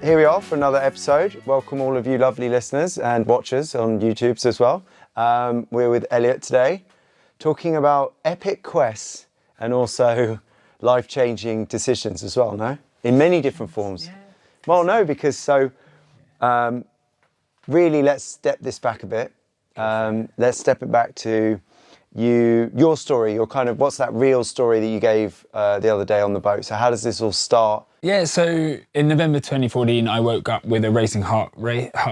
here we are for another episode. Welcome all of you lovely listeners and watchers on YouTube as well. We're with Elliot today, talking about epic quests and also life-changing decisions as well, no? In many different forms. Yeah. Well, no, because really let's step this back a bit. Let's step it back to your story, your kind of, what's that real story that you gave the other day on the boat? So how does this all start? Yeah, so in November 2014, I woke up with a racing heartbeat, going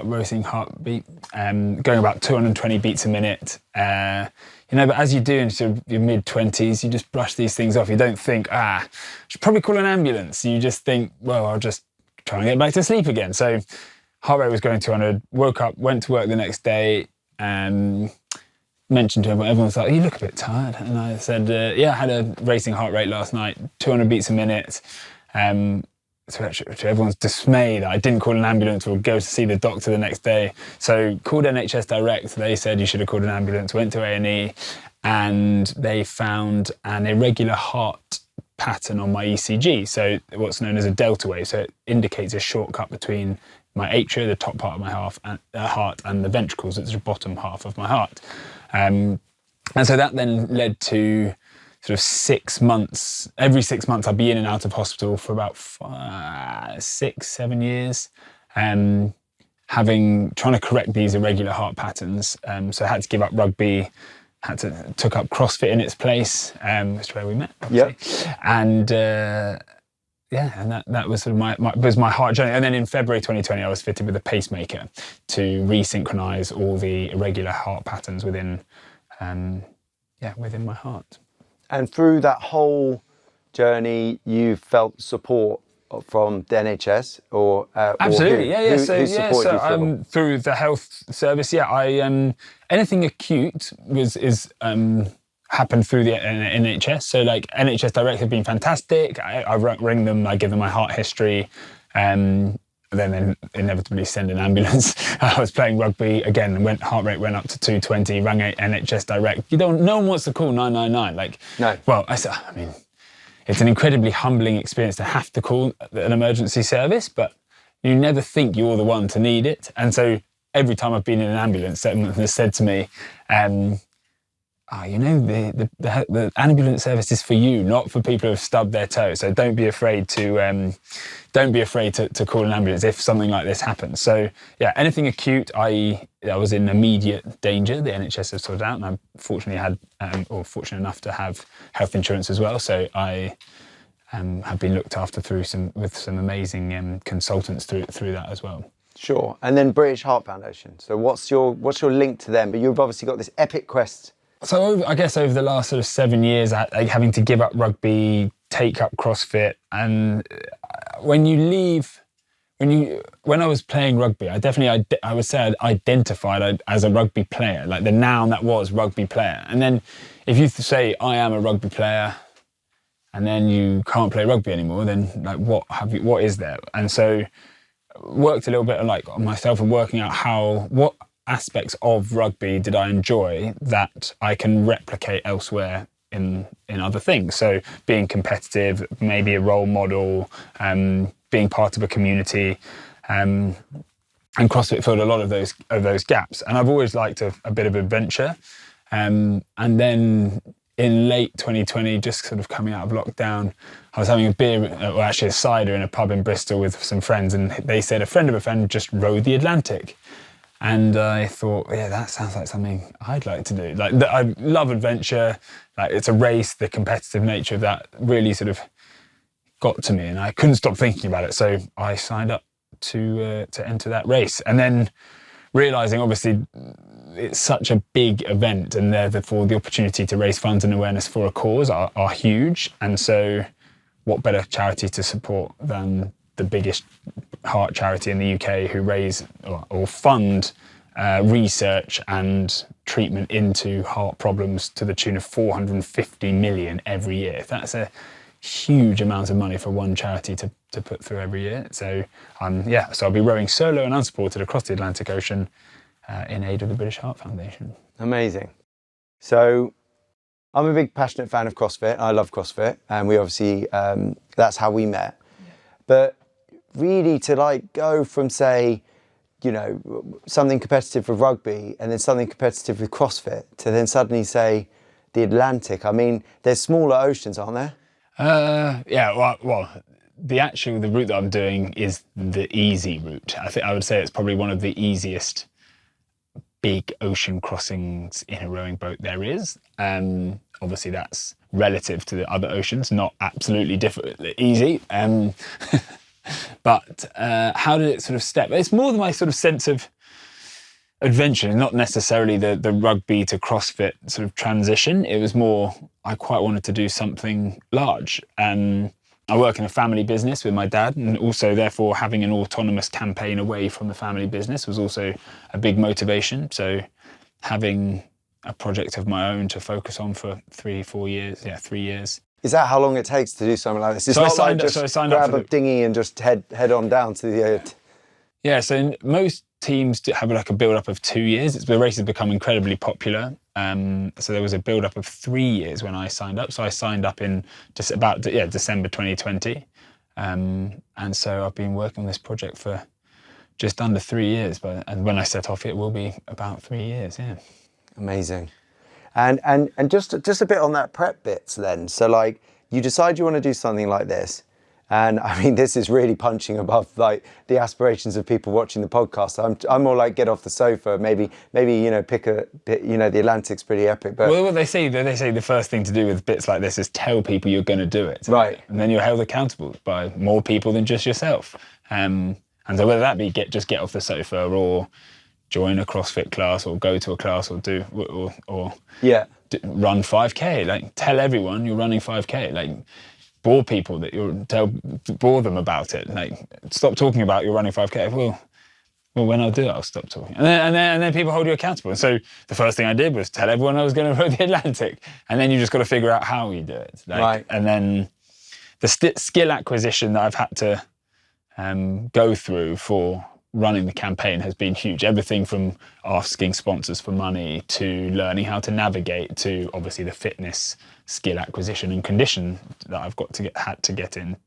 about 220 beats a minute. But as you do in sort of your mid-20s, you just brush these things off. You don't think, I should probably call an ambulance. You just think, well, I'll just try and get back to sleep again. So heart rate was going 200, woke up, went to work the next day, mentioned to everyone was like, you look a bit tired. And I said, I had a racing heart rate last night, 200 beats a minute. To everyone's dismay that I didn't call an ambulance or go to see the doctor the next day. So called NHS Direct. They said you should have called an ambulance, went to A&E, and they found an irregular heart pattern on my ECG. So what's known as a delta wave. So it indicates a shortcut between my atria, the top part of my heart, and the ventricles, it's the bottom half of my heart. And so that then led to sort of 6 months. Every 6 months I'd be in and out of hospital for about 6-7 years, trying to correct these irregular heart patterns. So I had to give up rugby, took up CrossFit in its place, which is where we met, obviously. Yep. And that was sort of my heart journey. And then in February 2020, I was fitted with a pacemaker to resynchronize all the irregular heart patterns within my heart. And through that whole journey, you felt support from the NHS or absolutely, or who? Yeah. Who supported you through the health service, I anything acute happened through the NHS. So like NHS Direct have been fantastic. I ring them, I give them my heart history, then inevitably send an ambulance. I was playing rugby again, heart rate went up to 220, rang NHS Direct. No one wants to call 999. No. Well, I mean, it's an incredibly humbling experience to have to call an emergency service, but you never think you're the one to need it. And so every time I've been in an ambulance, someone has said to me, the ambulance service is for you, not for people who have stubbed their toe. So don't be afraid to call an ambulance if something like this happens. So yeah, anything acute, I was in immediate danger. The NHS has sorted out, and I'm fortunate enough to have health insurance as well. So I have been looked after with some amazing consultants through that as well. Sure. And then British Heart Foundation. So what's your link to them? But you've obviously got this epic quest. So I guess over the last sort of 7 years, having to give up rugby, take up CrossFit, and when I was playing rugby, I would say I identified as a rugby player, like the noun that was rugby player. And then if you say I am a rugby player, and then you can't play rugby anymore, then like what is there? And so worked a little bit on myself and working out what aspects of rugby did I enjoy that I can replicate elsewhere in other things. So being competitive, maybe a role model, being part of a community, and CrossFit filled a lot of those gaps. And I've always liked a bit of adventure. And then in late 2020, just sort of coming out of lockdown, I was having a cider in a pub in Bristol with some friends, and they said a friend of a friend just rode the Atlantic. And I thought, yeah, that sounds like something I'd like to do. Like, I love adventure. Like, it's a race. The competitive nature of that really sort of got to me, and I couldn't stop thinking about it. So I signed up to enter that race, and then realizing, obviously, it's such a big event, and therefore the opportunity to raise funds and awareness for a cause are huge. And so, what better charity to support than the biggest heart charity in the UK, who raise or fund research and treatment into heart problems to the tune of 450 million every year. That's a huge amount of money for one charity to put through every year. So so I'll be rowing solo and unsupported across the Atlantic Ocean in aid of the British Heart Foundation. Amazing. So I'm a big passionate fan of CrossFit. I love CrossFit, and we obviously that's how we met. Yeah. But really to like go from, say, something competitive with rugby and then something competitive with CrossFit to then suddenly say the Atlantic? I mean, there's smaller oceans, aren't there? Yeah, well, the route that I'm doing is the easy route. I would say it's probably one of the easiest big ocean crossings in a rowing boat there is. Obviously that's relative to the other oceans, not absolutely easy. But how did it sort of step? It's more than my sort of sense of adventure, not necessarily the rugby to CrossFit sort of transition. It was more, I quite wanted to do something large. I work in a family business with my dad, and also therefore having an autonomous campaign away from the family business was also a big motivation. So having a project of my own to focus on for 3 years. Is that how long it takes to do something like this? It's So not like just grab a dinghy and just head on down to the... Yeah, so most teams have like a build-up of 2 years. The race has become incredibly popular. So there was a build-up of 3 years when I signed up. So I signed up in just about December 2020. And so I've been working on this project for just under 3 years. And when I set off, it will be about 3 years, yeah. Amazing. And just a bit on that prep bits then. So like you decide you want to do something like this. And I mean, this is really punching above like the aspirations of people watching the podcast. I'm more like get off the sofa, maybe pick the Atlantic's pretty epic. But well, what they say the first thing to do with bits like this is tell people you're going to do it. Right. And then you're held accountable by more people than just yourself. And so whether that be get off the sofa or join a CrossFit class or go to a class or run 5K, like tell everyone you're running 5K, like bore people bore them about it. Like stop talking about you're running 5K. Well, when I'll do it, I'll stop talking. And then people hold you accountable. And so the first thing I did was tell everyone I was going to row the Atlantic. And then you just got to figure out how you do it. Right. And then the skill acquisition that I've had to go through for running the campaign has been huge. Everything from asking sponsors for money to learning how to navigate to obviously the fitness skill acquisition and condition that I've had to get in.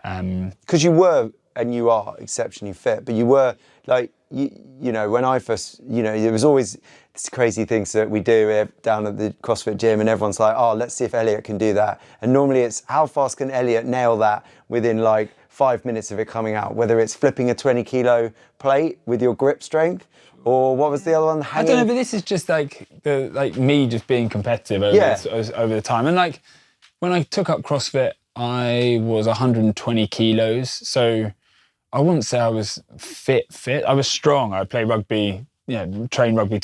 Because you were and you are exceptionally fit, but you were like, when I first, there was always these crazy things that we do down at the CrossFit gym and everyone's like, oh, let's see if Elliot can do that. And normally it's how fast can Elliot nail that within like 5 minutes of it coming out, whether it's flipping a 20 kilo plate with your grip strength or what was the other one? I don't know, but this is just like me just being competitive over the time. And like when I took up CrossFit, I was 120 kilos. So I wouldn't say I was fit. I was strong. I played rugby, trained rugby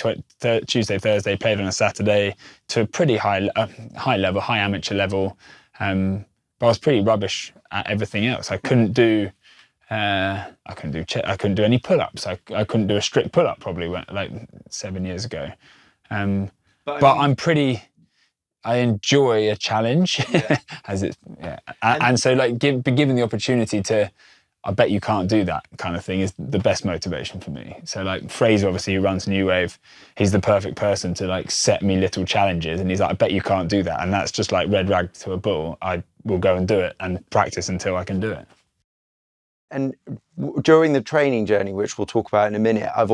Tuesday, Thursday, played on a Saturday to a pretty high level, high amateur level. But I was pretty rubbish at everything else. I couldn't do any pull-ups. I couldn't do a strict pull-up probably like 7 years ago. I enjoy a challenge, and so like be given the opportunity to. I bet you can't do that kind of thing is the best motivation for me. So like Fraser, obviously, who runs New Wave, he's the perfect person to like set me little challenges. And he's like, I bet you can't do that. And that's just like red rag to a bull. I will go and do it and practice until I can do it. And during the training journey, which we'll talk about in a minute, I've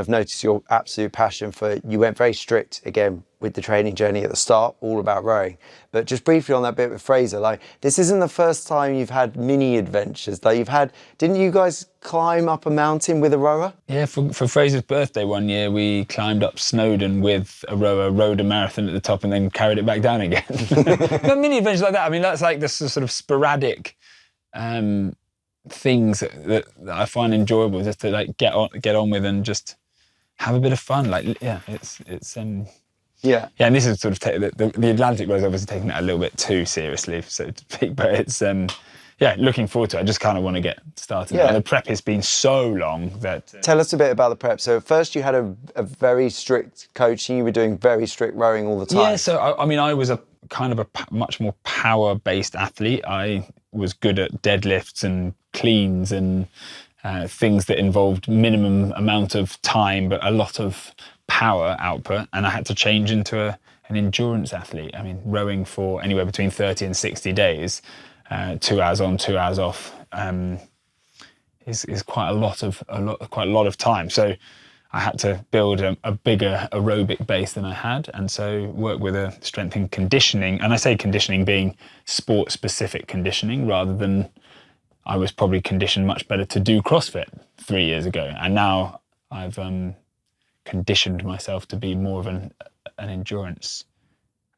noticed your absolute passion you went very strict again with the training journey at the start, all about rowing. But just briefly on that bit with Fraser, like this isn't the first time you've had mini adventures. Like didn't you guys climb up a mountain with a rower? Yeah, for Fraser's birthday one year, we climbed up Snowdon with a rower, rowed a marathon at the top and then carried it back down again. But mini adventures like that, I mean, that's like this sort of sporadic things that I find enjoyable, just to like get on with and just have a bit of fun. Like, yeah, it's and this is sort of the Atlantic was obviously taking it a little bit too seriously, so to speak, but it's looking forward to it. I just kind of want to get started. And the prep has been so long that tell us a bit about the prep. So first you had a very strict coaching, you were doing very strict rowing all the time. So I was a kind of a much more power based athlete. I was good at deadlifts and cleans and things that involved minimum amount of time but a lot of power output, and I had to change into an endurance athlete. I mean, rowing for anywhere between 30 and 60 days, 2 hours on, 2 hours off, is quite a lot of time. So I had to build a bigger aerobic base than I had, and so work with a strength and conditioning. And I say conditioning being sport-specific conditioning, rather than I was probably conditioned much better to do CrossFit 3 years ago, and now I've conditioned myself to be more of an endurance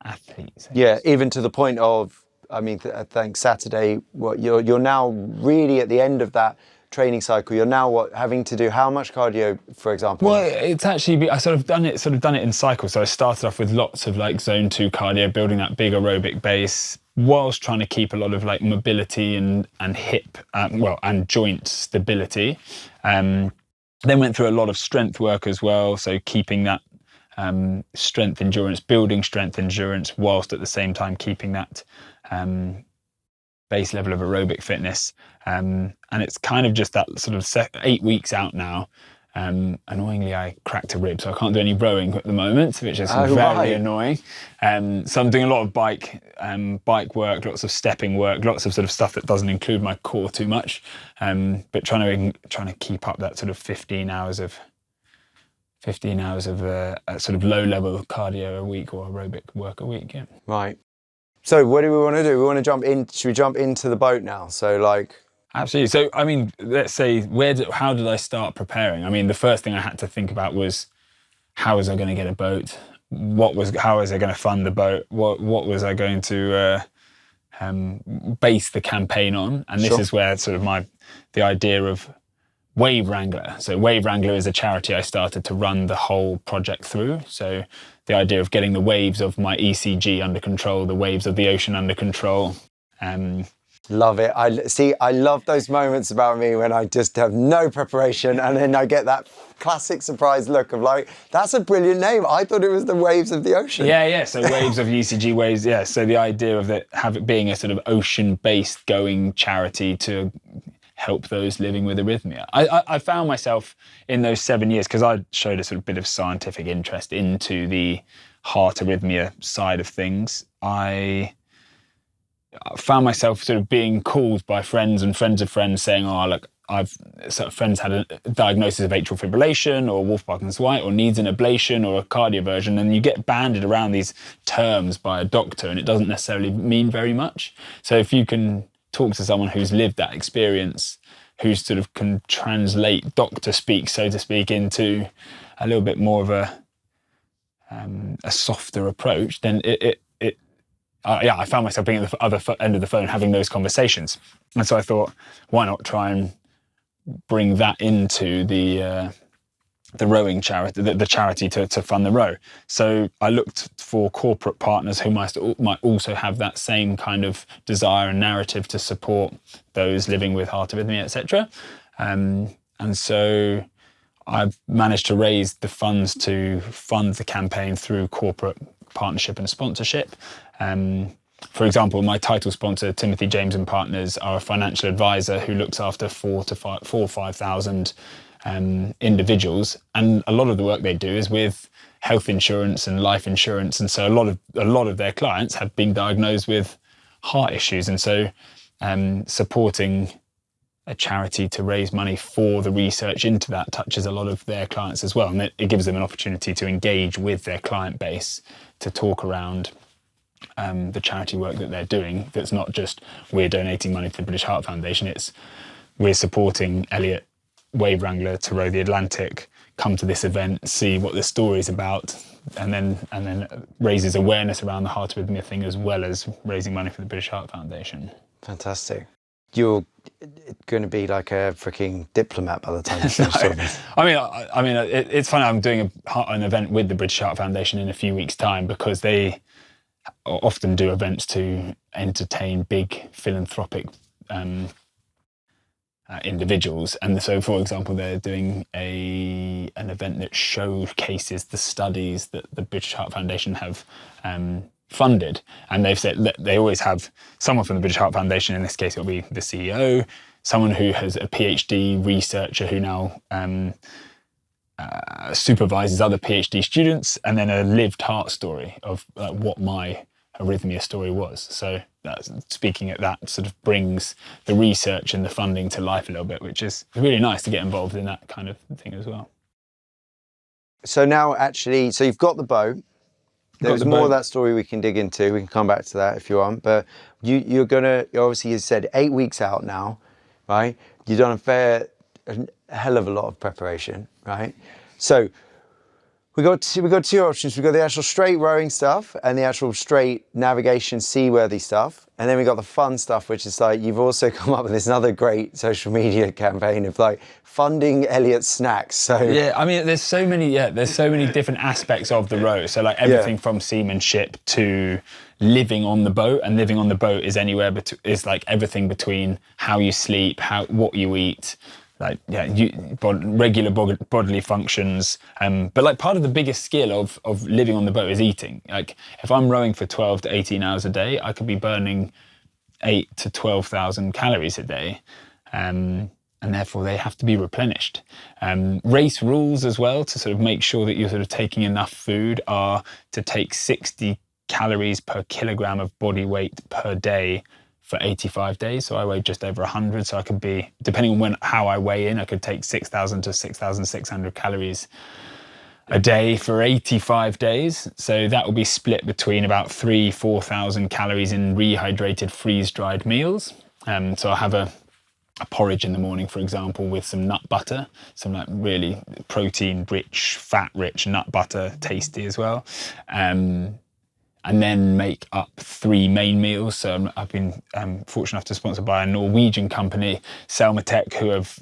athlete. Yeah, even to the point of, I mean, I think Saturday, what you're now really at the end of that training cycle. You're now having to do how much cardio, for example? Well, it's actually, I sort of done it in cycles. So I started off with lots of like zone 2 cardio, building that big aerobic base, whilst trying to keep a lot of like mobility and hip, and joint stability. Then went through a lot of strength work as well. So keeping that strength endurance, building strength endurance, whilst at the same time keeping that base level of aerobic fitness. And it's kind of just that sort of 8 weeks out now. Annoyingly, I cracked a rib, so I can't do any rowing at the moment, which is very annoying. So I'm doing a lot of bike work, lots of stepping work, lots of sort of stuff that doesn't include my core too much. But trying to keep up that sort of 15 hours of sort of low level cardio a week or aerobic work a week. Yeah. Right. So what do we want to do? We want to jump in. Should we jump into the boat now? So like. Absolutely. So, I mean, let's say, how did I start preparing? I mean, the first thing I had to think about was, how was I going to get a boat? How was I going to fund the boat? What was I going to base the campaign on? And this is where sort of the idea of Wave Wrangler. So Wave Wrangler is a charity I started to run the whole project through. So the idea of getting the waves of my ECG under control, the waves of the ocean under control. Love it. I love those moments about me when I just have no preparation and then I get that classic surprise look of like, that's a brilliant name. I thought it was the waves of the ocean. Yeah. So waves of ECG waves. Yeah. So the idea of it being a sort of ocean-based going charity to help those living with arrhythmia. I found myself in those 7 years, because I showed a sort of bit of scientific interest into the heart arrhythmia side of things. I found myself sort of being called by friends and friends of friends saying, oh, look, friends had a diagnosis of atrial fibrillation or Wolff-Parkinson-White or needs an ablation or a cardioversion, and you get banded around these terms by a doctor and it doesn't necessarily mean very much. So if you can talk to someone who's lived that experience, who sort of can translate doctor speak, so to speak, into a little bit more of a softer approach, then I found myself being at the other end of the phone having those conversations. And so I thought, why not try and bring that into the rowing charity, the charity to fund the row. So I looked for corporate partners who might also have that same kind of desire and narrative to support those living with heart arrhythmia, etc. And so I've managed to raise the funds to fund the campaign through corporate partnership and sponsorship. For example, my title sponsor, Timothy James and Partners, are a financial advisor who looks after 4,000 or 5,000 individuals, and a lot of the work they do is with health insurance and life insurance, and so a lot of their clients have been diagnosed with heart issues, and so supporting a charity to raise money for the research into that touches a lot of their clients as well, and it gives them an opportunity to engage with their client base to talk around the charity work that they're doing. That's not just we're donating money to the British Heart Foundation, it's we're supporting Elliot Wave Wrangler to row the Atlantic, come to this event, see what the story's about, and then raises awareness around the heart arrhythmia thing, as well as raising money for the British Heart Foundation. Fantastic. You're going to be like a freaking diplomat by the time you finish No. this. I mean, it's funny. I'm doing an event with the British Heart Foundation in a few weeks' time, because they often do events to entertain big philanthropic individuals, and so, for example, they're doing an event that showcases the studies that the British Heart Foundation have funded, and they've said that they always have someone from the British Heart Foundation. In this case, it'll be the CEO, someone who has a PhD researcher who now supervises other PhD students, and then a lived heart story of what my arrhythmia story was. So speaking at that sort of brings the research and the funding to life a little bit, which is really nice to get involved in that kind of thing as well. So now actually, so you've got the boat. There's more of that story we can dig into. We can come back to that if you want. But you're obviously, you said 8 weeks out now, right? You've done a hell of a lot of preparation, right? So we got two options. We've got the actual straight rowing stuff and the actual straight navigation seaworthy stuff. And then we got the fun stuff, which is like, you've also come up with this another great social media campaign of like funding Elliot's snacks. So yeah, I mean, there's so many different aspects of the row. So like everything from seamanship to living on the boat, and living on the boat is is like everything between how you sleep, what you eat, like regular bodily functions. But like part of the biggest skill of living on the boat is eating. Like if I'm rowing for 12 to 18 hours a day, I could be burning 8 to 12,000 calories a day. And therefore they have to be replenished. Race rules as well, to sort of make sure that you're sort of taking enough food, are to take 60 calories per kilogram of body weight per day for 85 days. So I weigh just over 100. So I could be, depending on how I weigh in, I could take 6,000 to 6,600 calories a day for 85 days. So that will be split between about 4,000 calories in rehydrated freeze-dried meals. So I'll have a porridge in the morning, for example, with some nut butter, some like really protein-rich, fat-rich nut butter, tasty as well. And then make up 3 main meals. So I've been fortunate enough to be sponsored by a Norwegian company, Selmatech, who have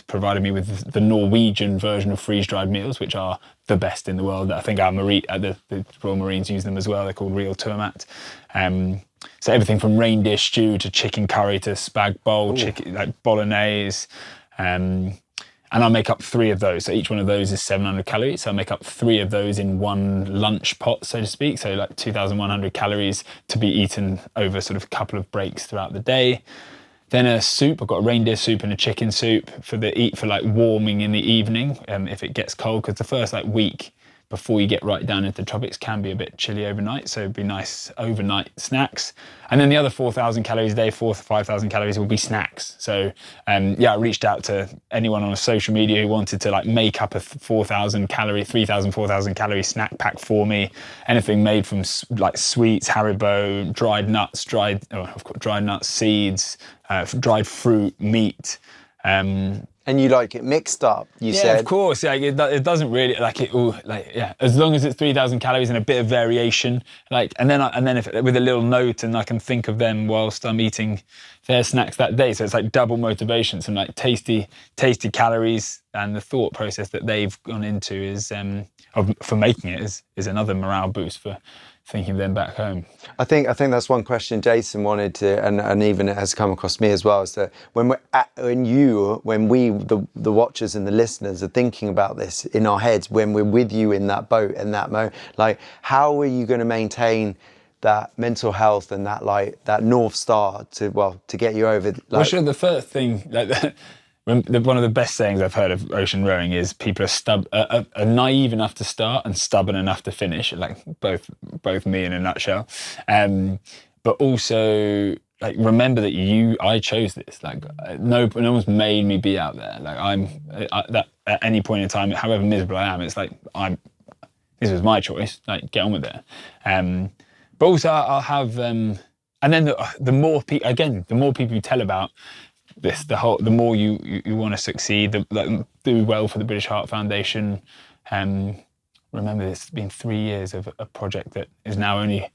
provided me with the Norwegian version of freeze-dried meals, which are the best in the world. I think the Royal Marines use them as well. They're called Real Tourmat. So everything from reindeer stew to chicken curry to spag bowl, chicken like bolognese. And I'll make up 3 of those. So each one of those is 700 calories. So I'll make up 3 of those in one lunch pot, so to speak. So like 2,100 calories to be eaten over sort of a couple of breaks throughout the day. Then a soup. I've got a reindeer soup and a chicken soup for like warming in the evening if it gets cold, because the first like week before you get right down into the tropics can be a bit chilly overnight, so it'd be nice overnight snacks. And then the other 4,000 calories a day, 4,000 to 5,000 calories will be snacks. So I reached out to anyone on social media who wanted to like make up a 4,000 calorie, 3,000, 4,000 calorie snack pack for me. Anything made from like sweets, Haribo, dried nuts, seeds, dried fruit, meat. And you like it mixed up, you said? Yeah, of course. Yeah, it doesn't really like it all. Like as long as it's 3,000 calories and a bit of variation. Like and then if with a little note, and I can think of them whilst I'm eating their snacks that day. So it's like double motivation. Some like tasty calories, and the thought process that they've gone into is for making it is another morale boost for thinking of them back home. I think that's one question Jason wanted to, and even it has come across me as well, is that when we, the watchers and the listeners, are thinking about this in our heads, when we're with you in that boat and that moment, like how are you going to maintain that mental health and that North Star to get you over? Well, sure. The first thing, one of the best sayings I've heard of ocean rowing is people are naive enough to start and stubborn enough to finish. Like both me in a nutshell. But also like remember that I chose this. Like no one's made me be out there. Like that at any point in time, however miserable I am, it's like this was my choice. Like get on with it. But also I'll have and then the more people you tell about this, the more you want to succeed, do well for the British Heart Foundation. Remember, it's been 3 years of a project that is now only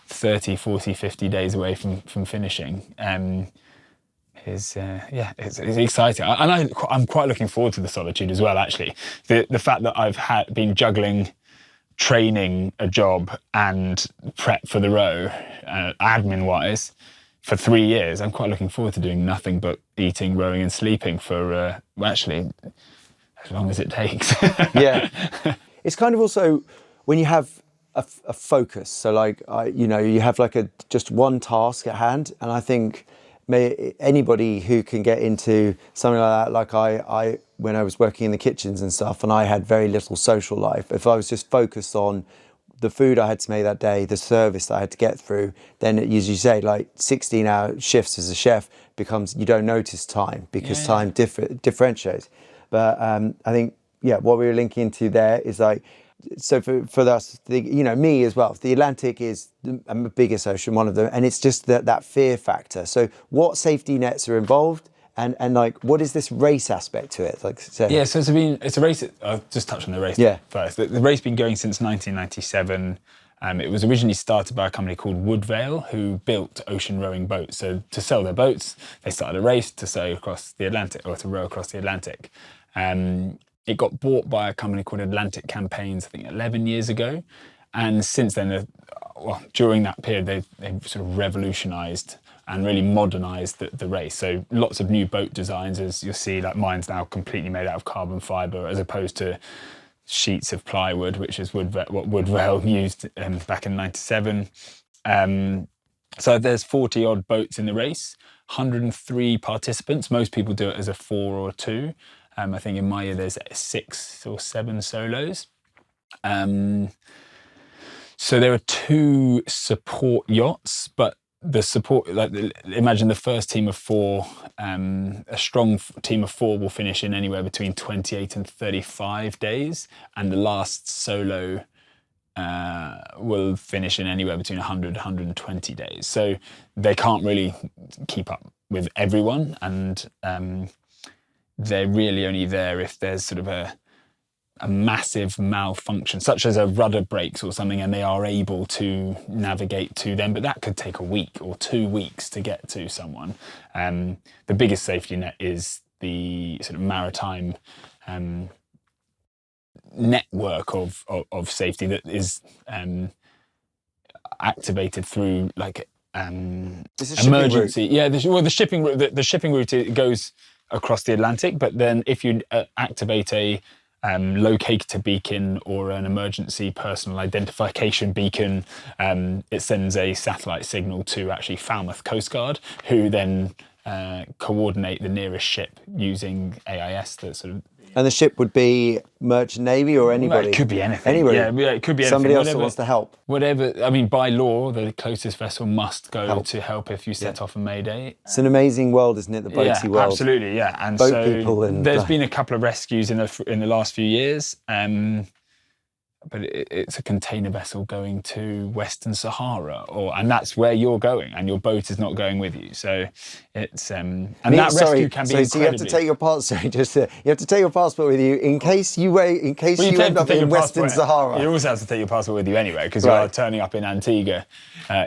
30, 40, 50 days away from finishing. It's exciting. And I'm quite looking forward to the solitude as well, actually. The fact that I've been juggling training, a job, and prep for the row, admin-wise, for 3 years, I'm quite looking forward to doing nothing but eating, rowing and sleeping for, actually, as long as it takes. Yeah. It's kind of also when you have a focus. So like, you have like just one task at hand. And I think anybody who can get into something like that, like I when I was working in the kitchens and stuff, and I had very little social life, if I was just focused on the food I had to make that day, the service that I had to get through, then as you say, like 16-hour shifts as a chef becomes, you don't notice time because time differentiates. But I think, what we were linking into there is like, so for us, me as well, the Atlantic is the biggest ocean, one of them, and it's just that fear factor. So what safety nets are involved? And like, what is this race aspect to it? Like, so it's a race. I'll just touch on the race first. The race been going since 1997. It was originally started by a company called Woodvale, who built ocean rowing boats. So to sell their boats, they started a race to sail across the Atlantic, or to row across the Atlantic. It got bought by a company called Atlantic Campaigns, I think 11 years ago. And since then, during that period, they've sort of revolutionised and really modernised the race. So lots of new boat designs, as you'll see, like mine's now completely made out of carbon fibre, as opposed to sheets of plywood, which is what Woodvale used back in '97. So there's 40 odd boats in the race, 103 participants. Most people do it as a 4 or 2. I think in my year there's 6 or 7 solos. So there are 2 support yachts, but the support, imagine the first team of 4, a strong team of 4 will finish in anywhere between 28 and 35 days, and the last solo will finish in anywhere between 100 and 120 days. So they can't really keep up with everyone, and they're really only there if there's sort of a massive malfunction, such as a rudder breaks or something, and they are able to navigate to them. But that could take a week or 2 weeks to get to someone. The biggest safety net is the sort of maritime network of safety that is activated through like emergency. The shipping route. The shipping route, it goes across the Atlantic, but then if you activate a locator beacon or an emergency personal identification beacon, it sends a satellite signal to actually Falmouth Coast Guard, who then coordinate the nearest ship using AIS. That sort of. And the ship would be Merchant Navy or anybody? Well, it could be anything. Anybody. Yeah, it could be anything. Somebody else that wants to help. Whatever. I mean, by law, the closest vessel must go to help if you set off a Mayday. It's an amazing world, isn't it? The boaty world. Absolutely. Yeah, and boat so people and there's been a couple of rescues in the last few years. But it's a container vessel going to Western Sahara, and that's where you're going, and your boat is not going with you. So it's rescue can be incredibly. So you have to take your passport. You have to take your passport with you in case you end up in Western Sahara. You also have to take your passport with you anyway, because you are turning up in Antigua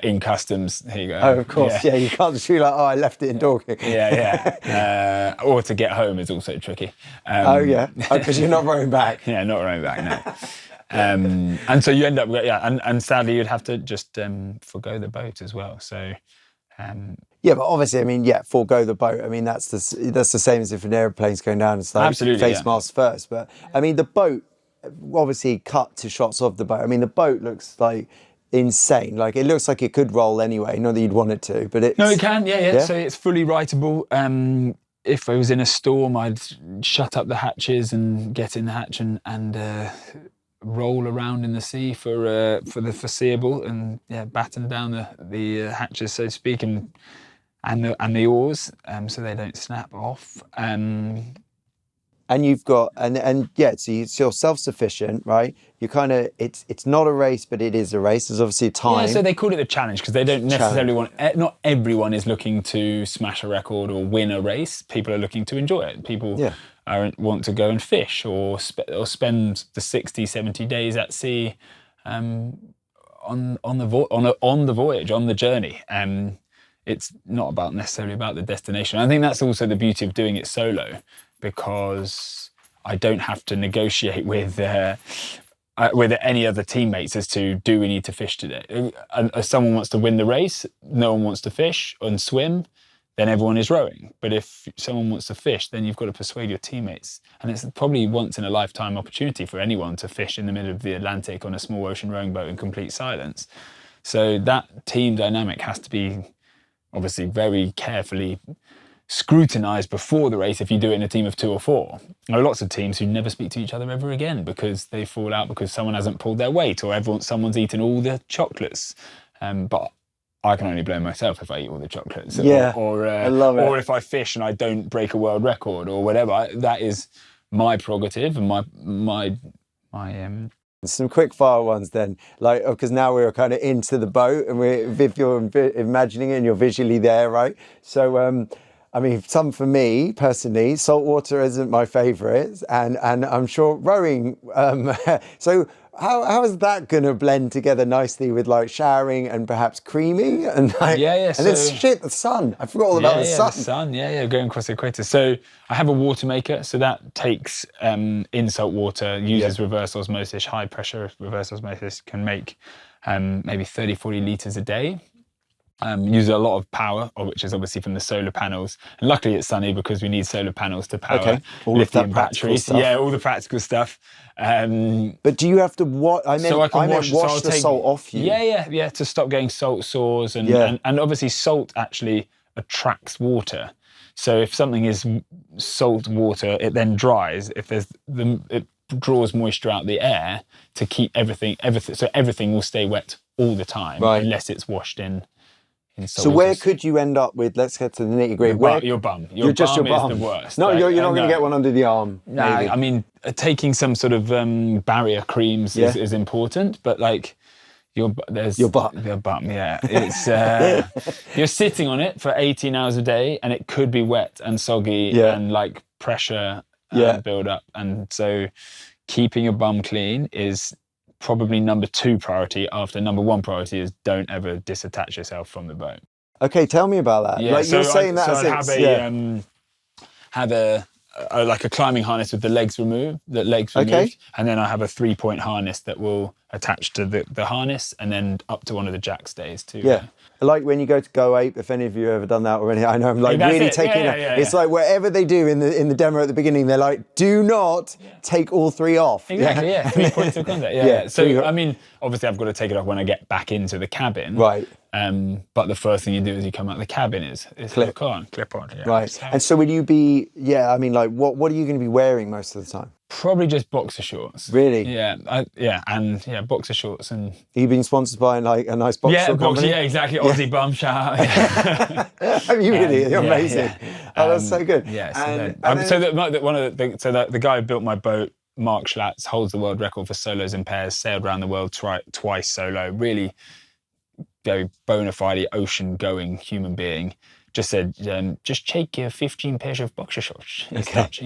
in customs. Here you go. Oh, of course. Yeah, you can't just be like, I left it in Dorking. Or to get home is also tricky. Because you're not rowing back. Yeah, not rowing back. No. And so you end up, and sadly you'd have to just forgo the boat as well. So, but obviously, I mean, forgo the boat. I mean, that's the same as if an aeroplane's going down. It's like face masks first. But I mean, the boat, obviously, cut to shots of the boat. I mean, the boat looks like insane. Like it looks like it could roll anyway. Not that you'd want it to, but it can. Yeah. So it's fully rightable. If I was in a storm, I'd shut up the hatches and get in the hatch and roll around in the sea for the foreseeable, and batten down the hatches, so to speak, and the oars, so they don't snap off. And you've got so you're self-sufficient, right? You kind of it's not a race, but it is a race. There's obviously time. Yeah, so they call it a challenge because they don't necessarily not everyone is looking to smash a record or win a race. People are looking to enjoy it. People want to go and fish or spend the 60, 70 days at sea on the voyage, on the journey. It's not necessarily about the destination. I think that's also the beauty of doing it solo, because I don't have to negotiate with any other teammates as to, do we need to fish today? If someone wants to win the race, no one wants to fish and swim, then everyone is rowing. But if someone wants to fish, then you've got to persuade your teammates. And it's probably once in a lifetime opportunity for anyone to fish in the middle of the Atlantic on a small ocean rowing boat in complete silence. So that team dynamic has to be obviously very carefully scrutinised before the race if you do it in a team of 2 or 4. There are lots of teams who never speak to each other ever again because they fall out because someone hasn't pulled their weight or someone's eaten all the chocolates. But I can only blame myself if I eat all the chocolates. I love it. Or if I fish and I don't break a world record or whatever. That is my prerogative and my Some quick fire ones then, like, because now we're kind of into the boat and if you're imagining it and you're visually there, right? So, I mean, some for me personally, saltwater isn't my favourite, and I'm sure rowing. So how is that going to blend together nicely with like showering and perhaps creaming and like, and it's the sun. I forgot all about the sun. The sun, going across the equator. So I have a water maker, so that takes in salt water, uses reverse osmosis, high pressure reverse osmosis, can make maybe 30, 40 litres a day. Uses a lot of power, which is obviously from the solar panels. And luckily it's sunny because we need solar panels to power lithium batteries. Stuff. Yeah, all the practical stuff. But do you have to wash the salt off you? Yeah, to stop getting salt sores. And obviously salt actually attracts water. So if something is salt water, it then dries. It draws moisture out the air to keep everything. So everything will stay wet all the time unless it's washed in. So where could you end up with, let's get to the nitty gritty. Your bum. Your bum is the worst. No, you're not going to get one under the arm. No, I mean, taking some sort of barrier creams is important, but like your butt. Your bum, yeah. It's, you're sitting on it for 18 hours a day and it could be wet and soggy and like pressure build up. And so keeping your bum clean is probably number 2 priority after number 1 priority is don't ever disattach yourself from the boat. Okay, tell me about that. Yeah, like so you're saying that have a climbing harness with the legs removed, and then I have a 3-point harness that will attach to the harness and then up to one of the jack stays too. Yeah. Like when you go ape, if any of you have ever done that already, I know I'm like really taking it. It's like whatever they do in the demo at the beginning, they're like, do not take all 3 off. Exactly, 3 points of contact. So, I mean, obviously I've got to take it off when I get back into the cabin. Right. But the first thing you do as you come out of the cabin is clip on. Yeah. Right. And so will you be, I mean, like what are you going to be wearing most of the time? Probably just boxer shorts. Really? Yeah, boxer shorts. And are you being sponsored by like a nice boxer short company? Yeah, exactly. Aussie bum shout. Are you really? You're amazing. Oh, that's so good. Yeah. The guy who built my boat, Mark Schatz, holds the world record for solos and pairs. Sailed around the world twice solo. Really very bona fide ocean-going human being. Just said, just take your 15 pairs of boxer shorts. He's Dutch.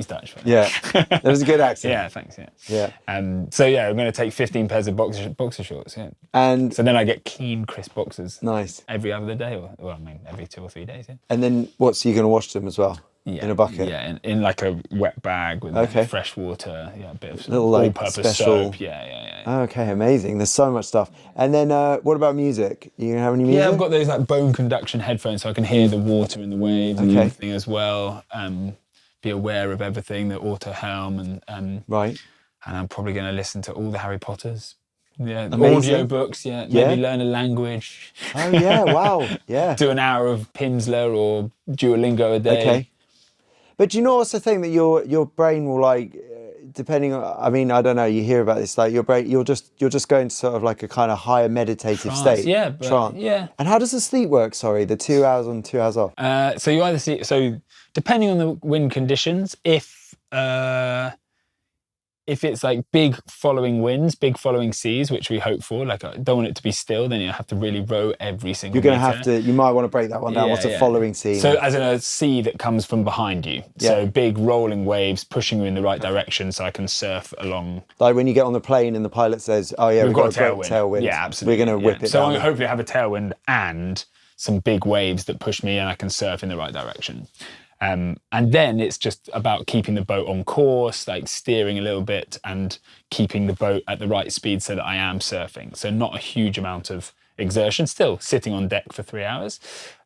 Yeah, that was a good accent. Yeah, thanks. Yeah. I'm going to take 15 pairs of boxer shorts. Yeah. And so then I get clean, crisp boxers. Nice. Every other day, every 2 or 3 days. Yeah. And then so you're going to wash them as well? Yeah, in a bucket? Yeah, in like a wet bag with fresh water. Yeah, a bit of little like all-purpose special soap. Yeah. Okay, amazing. There's so much stuff. And then what about music? You gonna have any music? Yeah, I've got those like bone conduction headphones so I can hear the water and the waves and everything as well. Be aware of everything, the auto helm and right. And I'm probably going to listen to all the Harry Potters. Yeah, amazing. Audio books, maybe learn a language. Oh yeah, wow, yeah. Do an hour of Pimsleur or Duolingo a day. Okay. But do you know what's the thing that your brain will like, depending on, I mean, I don't know, you hear about this, like your brain, you're just going to sort of like a kind of higher meditative state. Yeah, trance. Yeah. And how does the sleep work, the 2 hours on, 2 hours off? So you either see, depending on the wind conditions, if it's like big following winds, big following seas, which we hope for, like I don't want it to be still, then you have to really row every single You're going to have to, you might want to break that one down. What's a following sea? So as in a sea that comes from behind you. So big rolling waves pushing you in the right direction so I can surf along. Like when you get on the plane and the pilot says, oh yeah, we've got a tailwind. Yeah, absolutely. We're going to whip it so down. So hopefully I have a tailwind and some big waves that push me and I can surf in the right direction. And then it's just about keeping the boat on course, like steering a little bit and keeping the boat at the right speed so that I am surfing. So not a huge amount of exertion, still sitting on deck for 3 hours.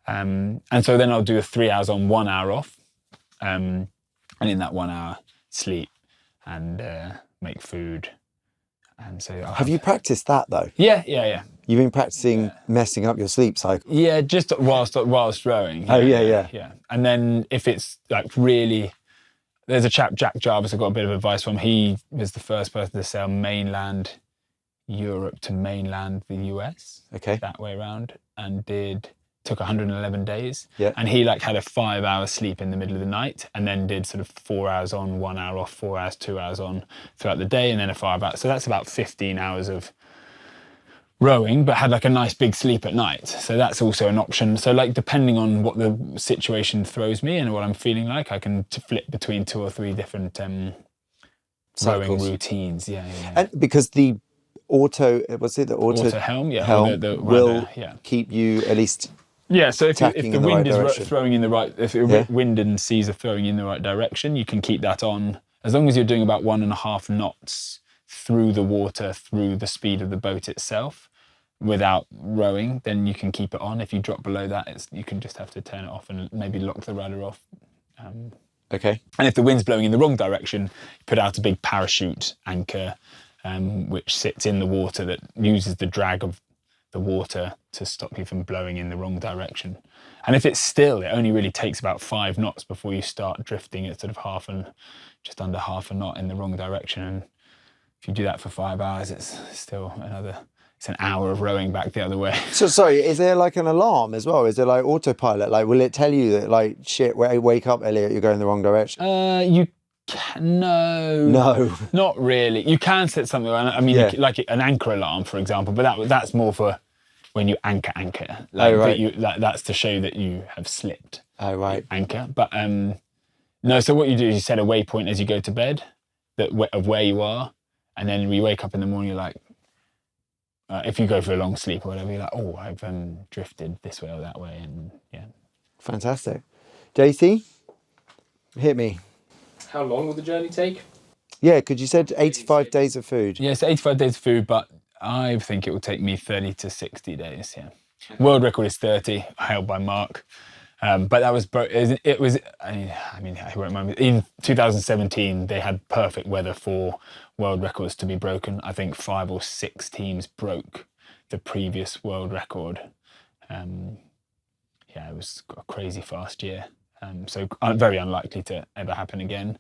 And so then I'll do a 3 hours on, 1 hour off. And in that 1 hour, sleep and make food And so Have you practiced that though? Yeah. You've been practicing messing up your sleep cycle. Yeah, just whilst rowing. Oh, yeah. And then if it's like really, there's a chap, Jack Jarvis, I got a bit of advice from. He was the first person to sail mainland Europe to mainland the US. Okay. That way around, and took 111 days. Yeah. And he like had a 5-hour sleep in the middle of the night, and then did sort of 4 hours on, 1 hour off, 4 hours, 2 hours on throughout the day, and then a 5 hour. So that's about 15 hours of rowing, but had like a nice big sleep at night. So that's also an option. So like depending on what the situation throws me and what I'm feeling like, I can flip between 2 or 3 different rowing routines. Yeah. And because the auto helm? Yeah. Helm the will keep you at least. Yeah, so if the wind is throwing in the right, if the wind and seas are throwing in the right direction, you can keep that on as long as you're doing about 1.5 knots through the water, through the speed of the boat itself, without rowing. Then you can keep it on. If you drop below that, you can just have to turn it off and maybe lock the rudder off. Okay. And if the wind's blowing in the wrong direction, you put out a big parachute anchor, which sits in the water that uses the drag of the water to stop you from blowing in the wrong direction. And if it's still, it only really takes about 5 knots before you start drifting at sort of just under half a knot in the wrong direction. And if you do that for 5 hours, it's still it's an hour of rowing back the other way. So sorry, is there like an alarm as well? Is there like autopilot? Like, will it tell you that like, shit, wake up, Elliot, you're going the wrong direction? No, not really. You can set something. I mean, like an anchor alarm, for example, but that's more for when you anchor. Like, right. That's to show that you have slipped. Oh, right. Anchor, but no. So what you do is you set a waypoint as you go to bed of where you are, and then when you wake up in the morning, you're like, if you go for a long sleep or whatever, you're like, oh, I've drifted this way or that way, and yeah. Fantastic. JC, hit me. How long will the journey take? Yeah, because you said 85 days of food. Yeah, it's 85 days of food, but I think it will take me 30 to 60 days, yeah. World record is 30, held by Mark. But that was, I mean, I won't remember. In 2017, they had perfect weather for world records to be broken. I think 5 or 6 teams broke the previous world record. It was a crazy fast year. So very unlikely to ever happen again.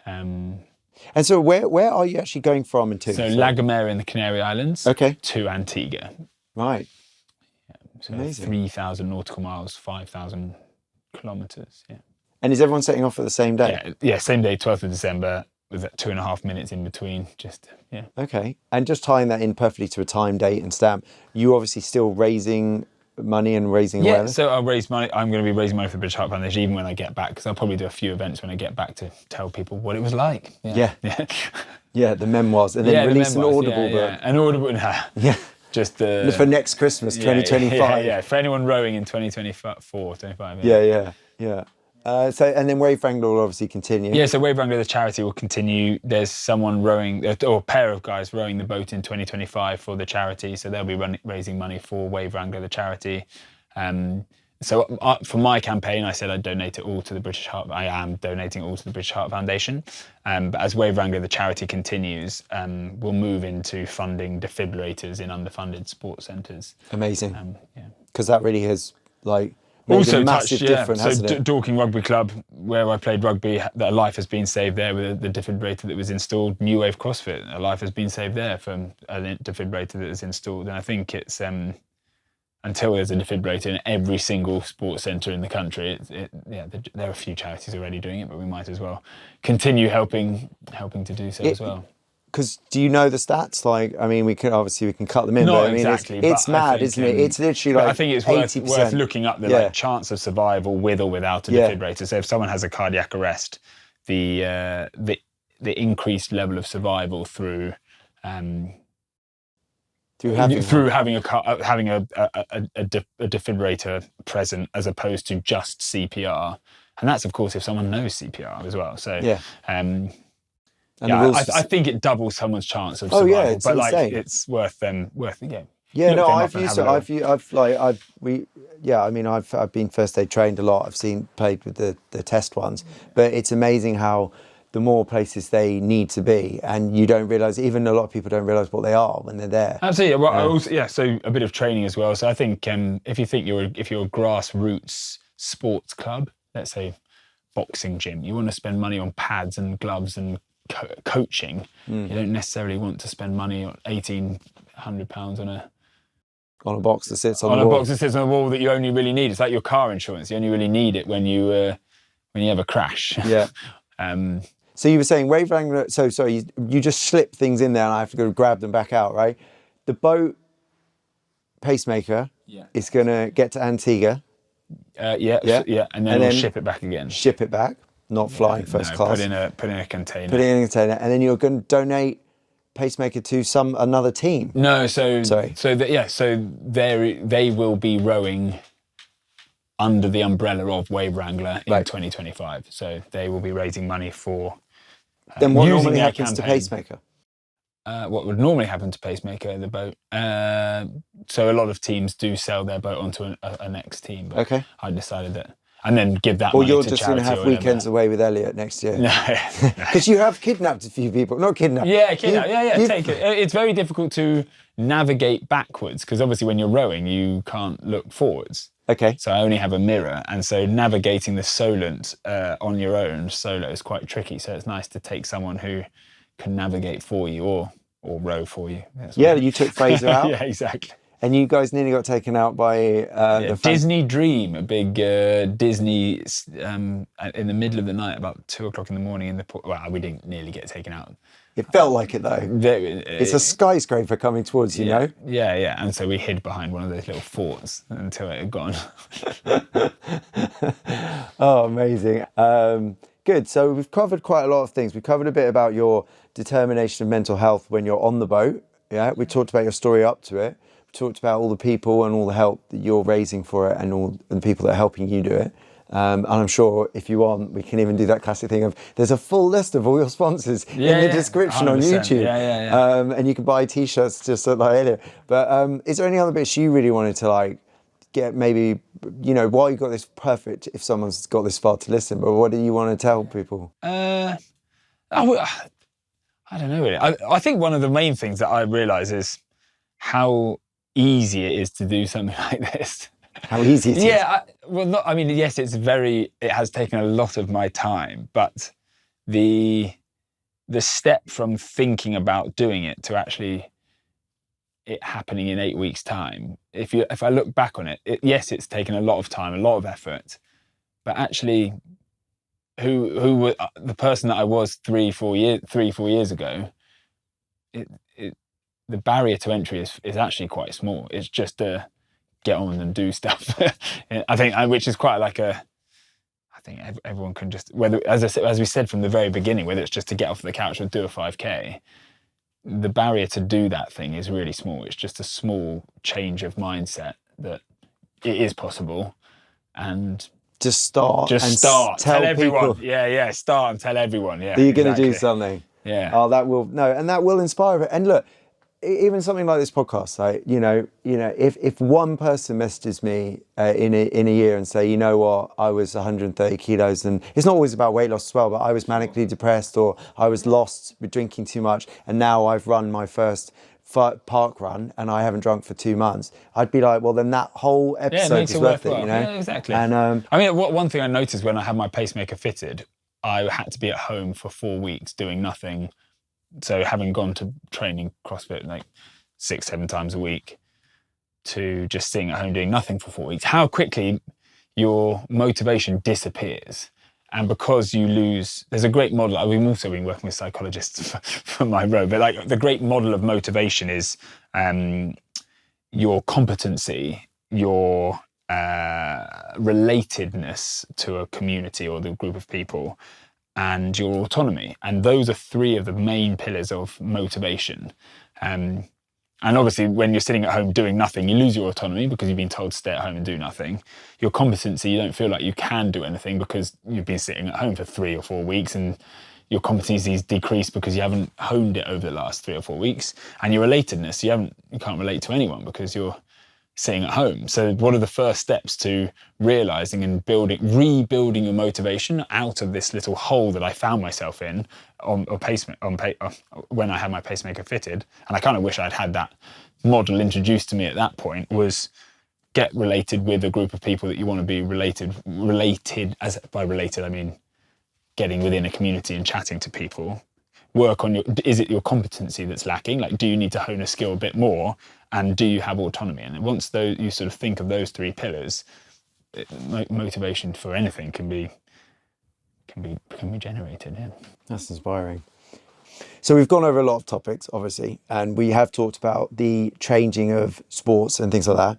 And so where are you actually going from and to? So La Gomera in the Canary Islands to Antigua. Right. Yeah, so amazing. 3,000 nautical miles, 5,000 kilometres, yeah. And is everyone setting off at the same day? Yeah, same day, 12th of December, with 2.5 minutes in between, Okay. And just tying that in perfectly to a time, date and stamp, you obviously still raising money and raising awareness? So I'll raise money. I'm going to be raising money for the British Heart Foundation even when I get back, because I'll probably do a few events when I get back to tell people what it was like. Yeah, the memomemours, and then release an Audible book. An Audible, just for next Christmas, 2025. Yeah, for anyone rowing in 2024, 25. Yeah. So, and then Wave Wrangler will obviously continue. Yeah, so Wave Wrangler, the charity, will continue. There's someone rowing, or a pair of guys rowing the boat in 2025 for the charity. So they'll be raising money for Wave Wrangler, the charity. So for my campaign, I said I'd donate it all to the British Heart. I am donating it all to the British Heart Foundation. But as Wave Wrangler, the charity, continues, we'll move into funding defibrillators in underfunded sports centres. Amazing. Because that really has made also a massive difference, hasn't it? Dorking Rugby Club, where I played rugby, a life has been saved there with the defibrillator that was installed. New Wave CrossFit, a life has been saved there from a defibrillator that was installed. And I think it's until there's a defibrillator in every single sports centre in the country, there are a few charities already doing it, but we might as well continue helping to do so as well. Because do you know the stats? We can cut them in. Not but exactly. It's mad, isn't it? It's literally I think it's worth looking up the chance of survival with or without a defibrillator. So if someone has a cardiac arrest, the increased level of survival through having a defibrillator present as opposed to just CPR, and that's of course if someone knows CPR as well. So I think it doubles someone's chance of survival. It's insane. It's worth I've used it. I've been first aid trained a lot. I've played with the test ones, but it's amazing how the more places they need to be, and you don't realise, even a lot of people don't realise what they are when they're there. Absolutely. Well, so a bit of training as well. So I think if you're a grassroots sports club, let's say boxing gym, you want to spend money on pads and gloves and coaching. You don't necessarily want to spend money on £1,800 On a box that sits on on the a wall. box that sits on the wall that you only really need. It's like your car insurance. You only really need it when you have a crash. Yeah. So you were saying Wave Wrangler, so sorry, you just slip things in there and I have to go grab them back out, right? The boat pacemaker is going to get to Antigua. And then we'll ship it back again. Ship it back, not flying first class. Put in a container. Put it in a container, and then you're going to donate pacemaker to another team. No, so sorry. So they will be rowing under the umbrella of Wave Wrangler in 2025. So they will be raising money for. Then what using normally their happens to campaign. pacemaker? What would normally happen to pacemaker, the boat? So a lot of teams do sell their boat onto a next team. But Okay. I decided that, and then give that. Or money you're to just going to charity have or weekends whatever. away with Elliot next year. No. Because you have kidnapped a few people. Not kidnapped. Yeah, take it. It's very difficult to navigate backwards because obviously when you're rowing, you can't look forwards. Okay. So I only have a mirror, and so navigating the Solent on your own solo is quite tricky. So it's nice to take someone who can navigate for you or row for you. You took Fraser out. Yeah, exactly. And you guys nearly got taken out by the Disney Dream, a big Disney in the middle of the night, about 2:00 in the morning in the port. Well, we didn't nearly get taken out. It felt like it though. It's a skyscraper coming towards you, know? Yeah. And so we hid behind one of those little forts until it had gone. Oh, amazing. Good. So we've covered quite a lot of things. We covered a bit about your determination of mental health when you're on the boat. Yeah. We talked about your story up to it. We talked about all the people and all the help that you're raising for it and all the people that are helping you do it. And I'm sure if you want, we can even do that classic thing of there's a full list of all your sponsors in the description 100%. on YouTube. Yeah. And you can buy t-shirts just like Elliot. But is there any other bits you really wanted to get maybe, while you got this perfect, if someone's got this far to listen, but what do you want to tell people? I don't know really. I think one of the main things that I realise is how easy it is to do something like this. How easy it is. Yeah, yes, it has taken a lot of my time, but the step from thinking about doing it to actually it happening in 8 weeks' time, if I look back on it, yes, it's taken a lot of time, a lot of effort, but actually who the person that I was 3-4 years ago, the barrier to entry is actually quite small. It's just to get on and do stuff. I think, which is quite I think everyone can just, whether, as we said from the very beginning, whether it's just to get off the couch or do a 5K, the barrier to do that thing is really small. It's just a small change of mindset that it is possible, and just start. Tell everyone. People. Yeah. Start and tell everyone. Yeah. That you're going to do something. Yeah. Oh, and that will inspire it. And look, even something like this podcast, if one person messages me in a year and say, you know what, I was 130 kilos, and it's not always about weight loss as well, but I was manically depressed, or I was lost with drinking too much, and now I've run my first park run and I haven't drunk for 2 months, I'd be like, well, then that whole episode is worth it, Yeah, exactly. And one thing I noticed when I had my pacemaker fitted, I had to be at home for 4 weeks doing nothing. So having gone to training CrossFit 6-7 times a week to just sitting at home doing nothing for 4 weeks, how quickly your motivation disappears. And because you lose, there's a great model. We've also been working with psychologists for my row, but the great model of motivation is your competency, your relatedness to a community or the group of people, and your autonomy. And those are 3 of the main pillars of motivation. And obviously when you're sitting at home doing nothing, you lose your autonomy because you've been told to stay at home and do nothing. Your competency, you don't feel like you can do anything because you've been sitting at home for 3 or 4 weeks, and your competencies decrease because you haven't honed it over the last 3 or 4 weeks. And your relatedness, you can't relate to anyone because you're sitting at home. So what are the first steps to realizing and rebuilding your motivation out of this little hole that I found myself in when I had my pacemaker fitted? And I kind of wish I'd had that model introduced to me at that point, was get related with a group of people that you want to be related, as by related, I mean getting within a community and chatting to people. Work on is it your competency that's lacking? Like, do you need to hone a skill a bit more? And do you have autonomy? And once you sort of think of those three pillars, motivation for anything can be generated. Yeah. That's inspiring. So we've gone over a lot of topics, obviously, and we have talked about the changing of sports and things like that.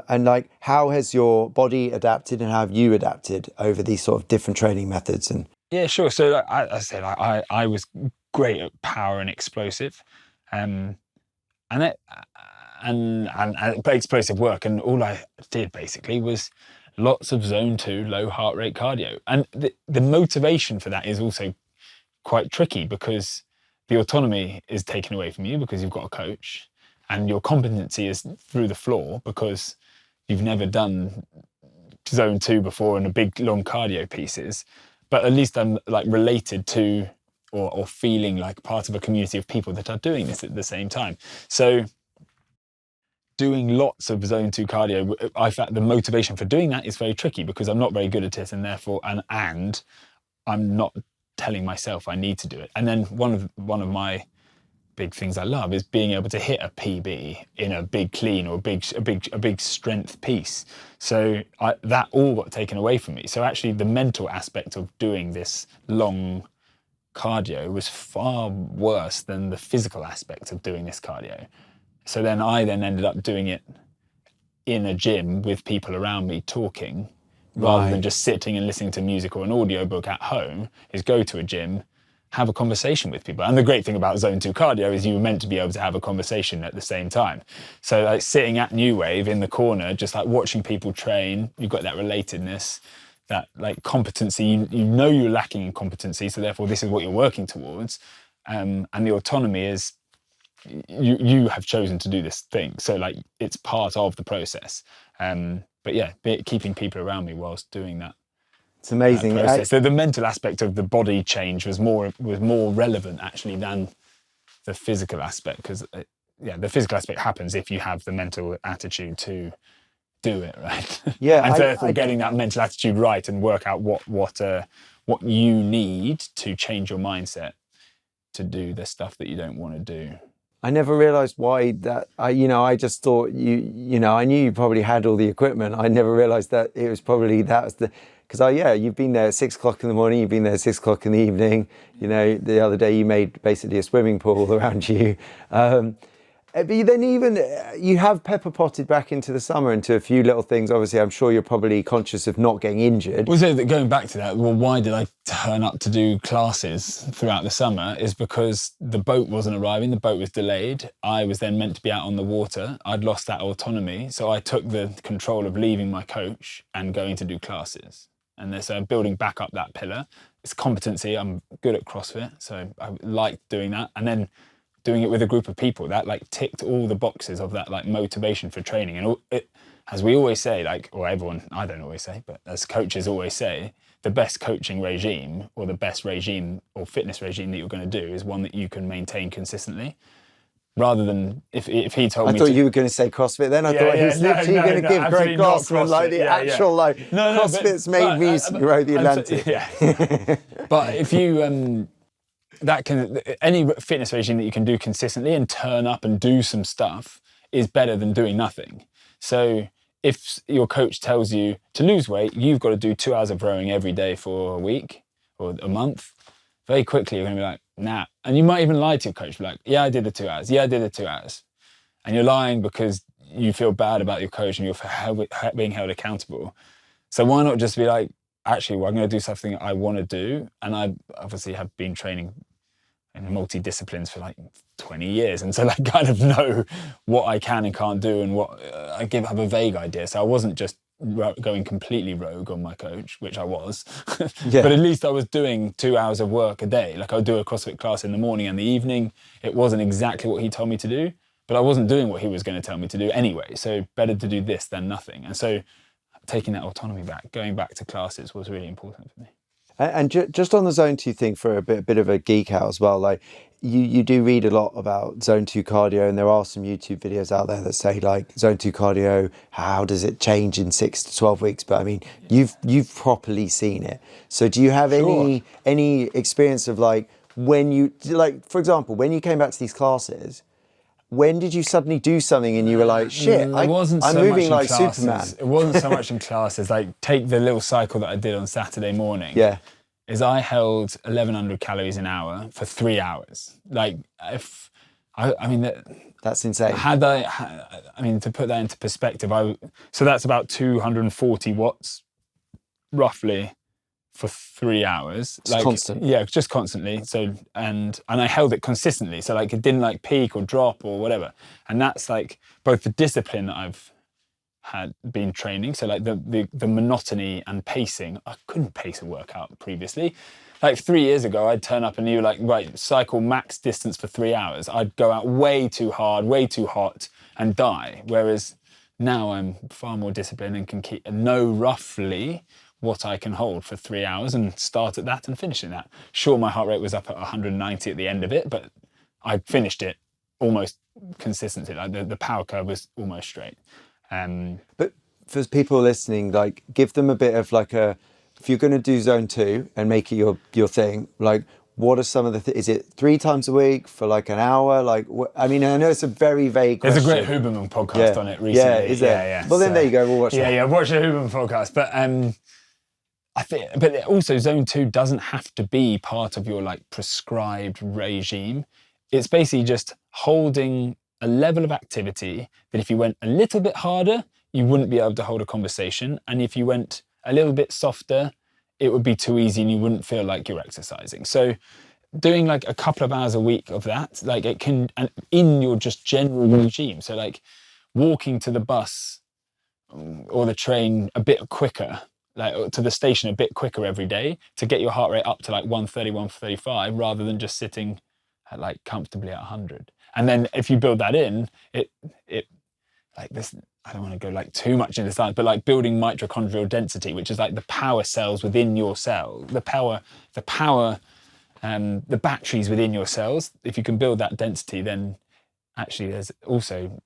And like, how has your body adapted, and how have you adapted over these sort of different training methods? And yeah, sure. So like, I say, like, I was great at power and explosive, and explosive work, and all I did basically was lots of zone 2 low heart rate cardio. And the motivation for that is also quite tricky, because the autonomy is taken away from you because you've got a coach, and your competency is through the floor because you've never done zone 2 before and a big long cardio pieces. But at least I'm like related to or feeling like part of a community of people that are doing this at the same time. So doing lots of zone 2 cardio, I found the motivation for doing that is very tricky, because I'm not very good at it, and therefore and I'm not telling myself I need to do it. And then one of my big things I love is being able to hit a PB in a big clean or a big strength piece. So that all got taken away from me. So actually the mental aspect of doing this long cardio was far worse than the physical aspect of doing this cardio. So then I ended up doing it in a gym with people around me talking, rather than just sitting and listening to music or an audiobook at home, is go to a gym, have a conversation with people. And the great thing about zone 2 cardio is you were meant to be able to have a conversation at the same time. So like sitting at New Wave in the corner, just like watching people train, you've got that relatedness, that like competency, you know you're lacking in competency, so therefore this is what you're working towards. And the autonomy is you have chosen to do this thing. So like it's part of the process. But yeah, keeping people around me whilst doing that. It's amazing. So the mental aspect of the body change was more relevant actually than the physical aspect, because the physical aspect happens if you have the mental attitude to do it, right? Yeah, and therefore getting that mental attitude right and work out what you need to change your mindset to do the stuff that you don't want to do. I never realised why that. I just thought I knew you probably had all the equipment. I never realised that it was probably because you've been there at 6 o'clock in the morning. You've been there at 6 o'clock in the evening. The other day you made basically a swimming pool around you. But then you have pepper potted back into the summer into a few little things. Obviously, I'm sure you're probably conscious of not getting injured. Well, so going back to that, well, why did I turn up to do classes throughout the summer is because the boat wasn't arriving. The boat was delayed. I was then meant to be out on the water. I'd lost that autonomy. So I took the control of leaving my coach and going to do classes. And so building back up that pillar. It's competency. I'm good at CrossFit, so I like doing that. And then doing it with a group of people that like ticked all the boxes of that like motivation for training. And as we always say, like, or everyone, I don't always say, but as coaches always say, the best coaching regime or the best regime or fitness regime that you're going to do is one that you can maintain consistently. Rather than if he told me, I thought you were going to say CrossFit. Then I thought he's literally going to give Greg Glassman like the actual CrossFit's made me row the Atlantic. But if you any fitness regime that you can do consistently and turn up and do some stuff is better than doing nothing. So if your coach tells you to lose weight, you've got to do 2 hours of rowing every day for a week or a month. Very quickly you're going to be like, nah. And you might even lie to your coach, be like, yeah, I did the 2 hours. Yeah, I did the 2 hours. And you're lying because you feel bad about your coach and you're being held accountable. So why not just be like, actually, well, I'm going to do something I want to do. And I obviously have been training in multi-disciplines for like 20 years. And so I kind of know what I can and can't do and what I have a vague idea. So I wasn't just going completely rogue on my coach, which I was, but at least I was doing 2 hours of work a day. Like I would do a CrossFit class in the morning and the evening. It wasn't exactly what he told me to do, but I wasn't doing what he was going to tell me to do anyway. So better to do this than nothing. And so taking that autonomy back, going back to classes was really important for me. And just on the zone 2 thing, for a bit of a geek out as well, like you do read a lot about zone 2 cardio, and there are some YouTube videos out there that say like zone 2 cardio, how does it change in 6 to 12 weeks? But I mean, you've properly seen it. So do you have any experience of like when you, like, for example, when you came back to these classes, when did you suddenly do something and you were like, shit, I'm moving like Superman? It wasn't so much in classes. Like, take the little cycle that I did on Saturday morning. Yeah. Is I held 1,100 calories an hour for 3 hours. Like, That's insane. To put that into perspective, so that's about 240 watts, roughly, for 3 hours. It's constant. Yeah, just constantly. So, and I held it consistently. So like it didn't like peak or drop or whatever. And that's like both the discipline that I've had been training. So like the monotony and pacing. I couldn't pace a workout previously. Like 3 years ago, I'd turn up and you were like, right, cycle max distance for 3 hours. I'd go out way too hard, way too hot and die. Whereas now I'm far more disciplined and can know roughly what I can hold for 3 hours and start at that and finish at that. Sure, my heart rate was up at 190 at the end of it, but I finished it almost consistently. Like the power curve was almost straight. But for people listening, like give them a bit of like if you're going to do zone 2 and make it your thing, like what are some of is it 3 times a week for like an hour? Like, I mean, I know it's a very vague question. There's a great Huberman podcast on it recently. Yeah, is there? Yeah. Well, then there you go. We'll watch that. Yeah, watch the Huberman podcast. But I think, but also zone 2 doesn't have to be part of your like prescribed regime. It's basically just holding a level of activity that if you went a little bit harder, you wouldn't be able to hold a conversation. And if you went a little bit softer, it would be too easy and you wouldn't feel like you're exercising. So doing like a couple of hours a week of that, like it can, and in your just general regime. So like walking to the bus or the train a bit quicker, like to the station a bit quicker every day to get your heart rate up to like 130, 135, rather than just sitting at like comfortably at 100. And then if you build that in, it like this, I don't want to go like too much into science, but like building mitochondrial density, which is like the power cells within your cell, the batteries within your cells. If you can build that density, then actually there's also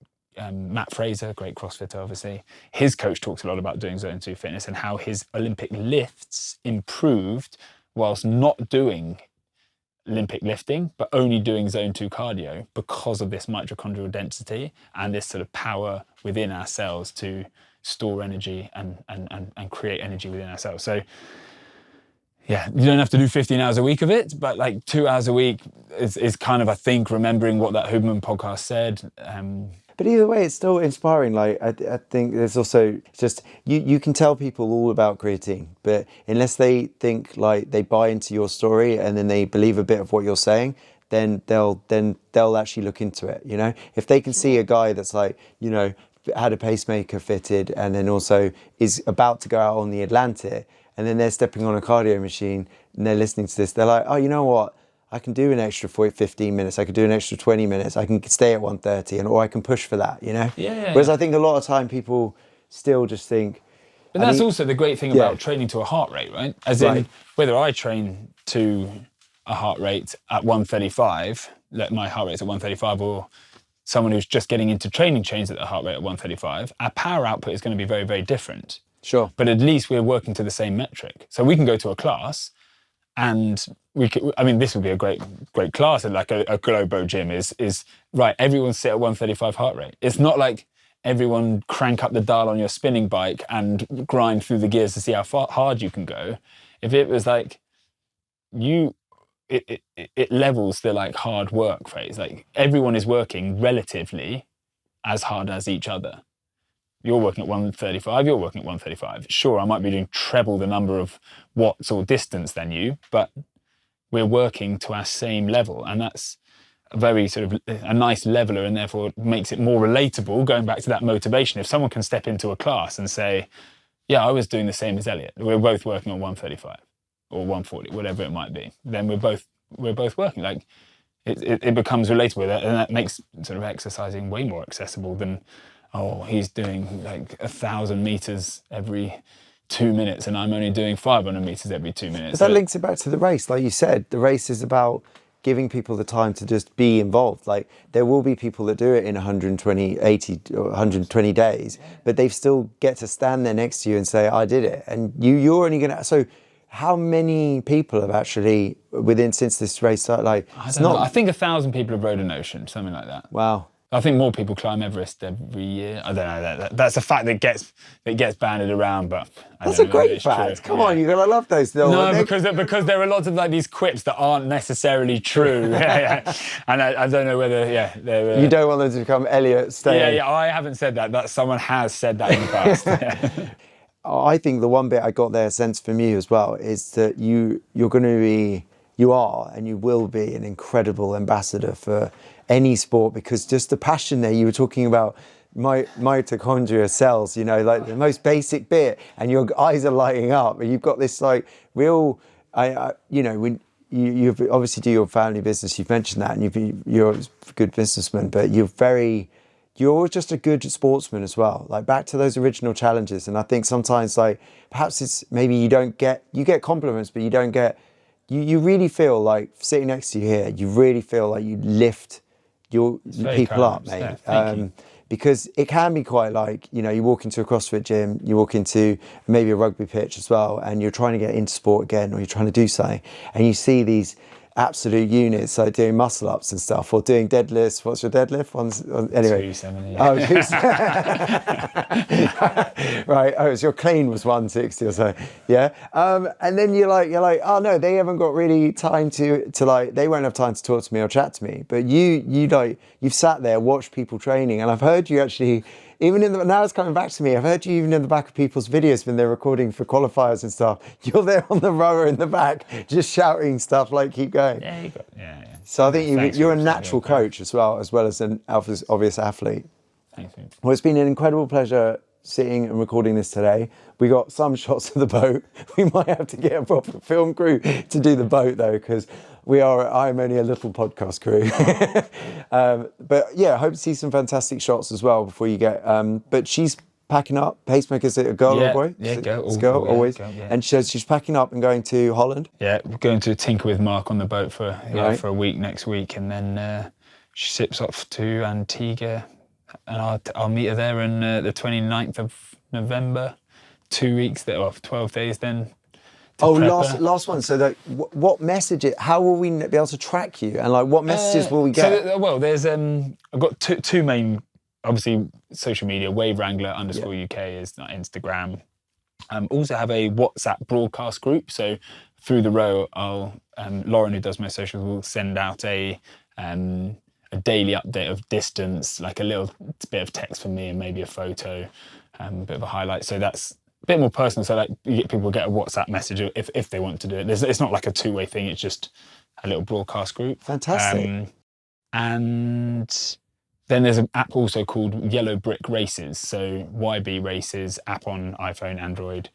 Matt Fraser, great CrossFitter, obviously. His coach talks a lot about doing zone 2 fitness and how his Olympic lifts improved whilst not doing Olympic lifting, but only doing zone 2 cardio because of this mitochondrial density and this sort of power within our cells to store energy and create energy within our cells. So yeah, you don't have to do 15 hours a week of it, but like 2 hours a week is kind of, I think, remembering what that Huberman podcast said. But either way, it's still inspiring. Like I think there's also just you can tell people all about creatine, but unless they think like they buy into your story and then they believe a bit of what you're saying, then they'll actually look into it. You know, if they can see a guy that's like, you know, had a pacemaker fitted and then also is about to go out on the Atlantic, and then they're stepping on a cardio machine and they're listening to this, they're like, oh, you know what? I can do an extra 15 minutes. I could do an extra 20 minutes. I can stay at 130 or I can push for that, you know? Whereas I think a lot of time people still just think... But that's also the great thing about training to a heart rate, right? As in, whether I train to a heart rate at 135, let my heart rate's at 135, or someone who's just getting into training trains at the heart rate at 135, our power output is going to be very, very different. Sure. But at least we're working to the same metric. So we can go to a class and we could, I mean, this would be a great class at like a Globo gym is right, everyone sit at 135 heart rate. It's not like everyone crank up the dial on your spinning bike and grind through the gears to see how hard you can go. If it was like it levels the like hard work phase. Like everyone is working relatively as hard as each other. You're working at 135, you're working at 135. Sure, I might be doing treble the number of watts or distance than you, but we're working to our same level. And that's a very sort of a nice leveler, and therefore makes it more relatable, going back to that motivation. If someone can step into a class and say, yeah, I was doing the same as Elliot. We're both working on 135 or 140, whatever it might be. Then we're both working. Like it becomes relatable, and that makes sort of exercising way more accessible than, oh, he's doing like 1,000 meters every 2 minutes and I'm only doing 500 meters every 2 minutes. But that links it back to the race. Like you said, the race is about giving people the time to just be involved. Like there will be people that do it in 120, 80 or 120 days, but they still get to stand there next to you and say, I did it. And you're only going to, so how many people have actually since this race started? Like, I don't know. I think 1,000 people have rode an ocean, something like that. Wow. I think more people climb Everest every year. I don't know. That's a fact that gets banded around, but that's a great fact. Come on, you're gonna love those. No, because there are lots of like these quips that aren't necessarily true. Yeah. And I don't know whether you don't want them to become Elliot staying. Yeah. I haven't said that. That someone has said that in the past. Yeah. I think the one bit I got there sense from you as well is that you are and you will be an incredible ambassador for any sport, because just the passion there, you were talking about mitochondria cells, like the most basic bit, and your eyes are lighting up and you've got this like real, when you obviously do your family business, you've mentioned that, and you're a good businessman, but you're just a good sportsman as well. Like back to those original challenges. And I think sometimes like perhaps it's maybe you get compliments, but you don't get, you really feel like sitting next to you here, you really feel like you lift your people up, mate. Yeah, because it can be quite like, you walk into a CrossFit gym, you walk into maybe a rugby pitch as well, and you're trying to get into sport again, or you're trying to do something, and you see these absolute units like doing muscle ups and stuff, or doing deadlifts. What's your deadlift? Anyway. 270. Oh, right. Oh, your clean was 160 or so. Yeah. And then you're like, oh no, they haven't got really time to like, they won't have time to talk to me or chat to me. But you've sat there, watched people training, and I've heard you actually, now it's coming back to me, I've heard you even in the back of people's videos when they're recording for qualifiers and stuff, you're there on the rower in the back, just shouting stuff like, keep going. Yeah. So I think you're a natural coach as well as an obvious athlete. Thanks, mate. Well, it's been an incredible pleasure sitting and recording this today. We got some shots of the boat. We might have to get a proper film crew to do the boat though, because I'm only a little podcast crew. But yeah, I hope to see some fantastic shots as well before you get, but she's packing up. Pacemaker's a girl or a boy? Yeah, girl. It's a girl, always. Girl, yeah. And she's packing up and going to Holland. Yeah, we're going to tinker with Mark on the boat for a week next week, and then she ships off to Antigua, and I'll meet her there on the 29th of November. 2 weeks there, 12 days then. Last one. So that what messages? How will we be able to track you? And like, what messages will we get? There's I've got two main, obviously, social media. Wave Wrangler _UK is Instagram. Also have a WhatsApp broadcast group. So through the row, Lauren, who does my socials, will send out a daily update of distance, like a little bit of text from me and maybe a photo, a bit of a highlight. So that's a bit more personal. So like people get a WhatsApp message if they want to do it. It's not like a two-way thing. It's just a little broadcast group. Fantastic. And then there's an app also called Yellow Brick Races. So YB Races app on iPhone, Android.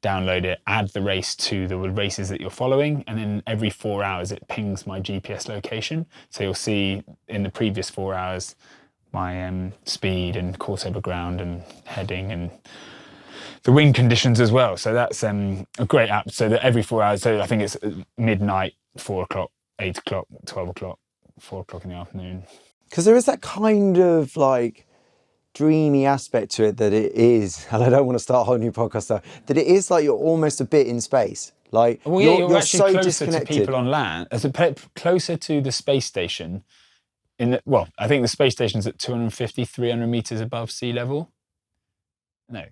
Download it, add the race to the races that you're following, and then every 4 hours it pings my GPS location. So you'll see in the previous 4 hours my speed and course over ground and heading and the wind conditions as well. So that's a great app. So that every 4 hours, so I think it's midnight, 4 o'clock, 8 o'clock, 12 o'clock, 4 o'clock in the afternoon. Because there is that kind of like dreamy aspect to it that it is, and I don't want to start a whole new podcast now, that it is like you're almost a bit in space. Like you're actually so closer disconnected. to people on land, closer to the space station. I think the space station's at 250, 300 meters above sea level. No.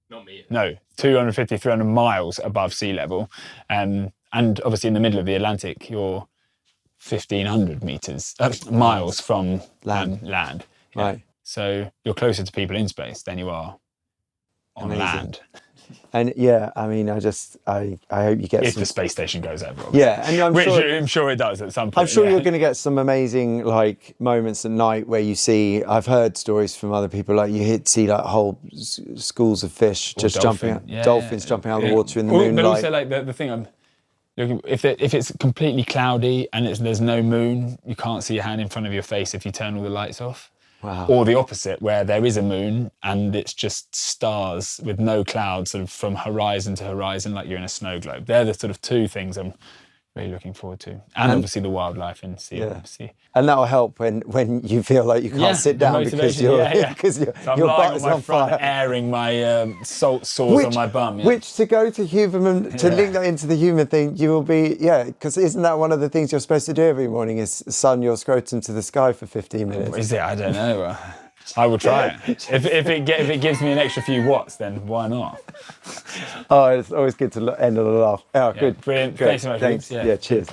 Not me. No, 250, 300 miles above sea level. And obviously in the middle of the Atlantic, you're 1,500 miles from land. Yeah. Right. So you're closer to people in space than you are on land. And yeah, I mean, I hope you get if the space station goes over. Yeah, and I'm sure it does at some point. I'm sure you're going to get some amazing like moments at night where you see. I've heard stories from other people like see like whole schools of fish just jumping, dolphins jumping out of the water in the moonlight. But also like the thing if it's completely cloudy and there's no moon, you can't see your hand in front of your face if you turn all the lights off. Wow. Or the opposite, where there is a moon and it's just stars with no clouds, sort of from horizon to horizon, like you're in a snow globe. They're the sort of two things I'm really looking forward to, and obviously the wildlife and sea. And that'll help when you feel like you can't sit down because your so I'm your lying butt is on my on front, fire. airing my salt sores on my bum. Yeah. Which, to go to human, to link that into the human thing, you will be, because isn't that one of the things you're supposed to do every morning, is sun your scrotum to the sky for 15 minutes? Is it? I don't know. I will try it. If it gives me an extra few watts, then why not? Oh, it's always good to end on a laugh. Oh, good. Brilliant. Great. Thanks so much. Thanks. Yeah, cheers.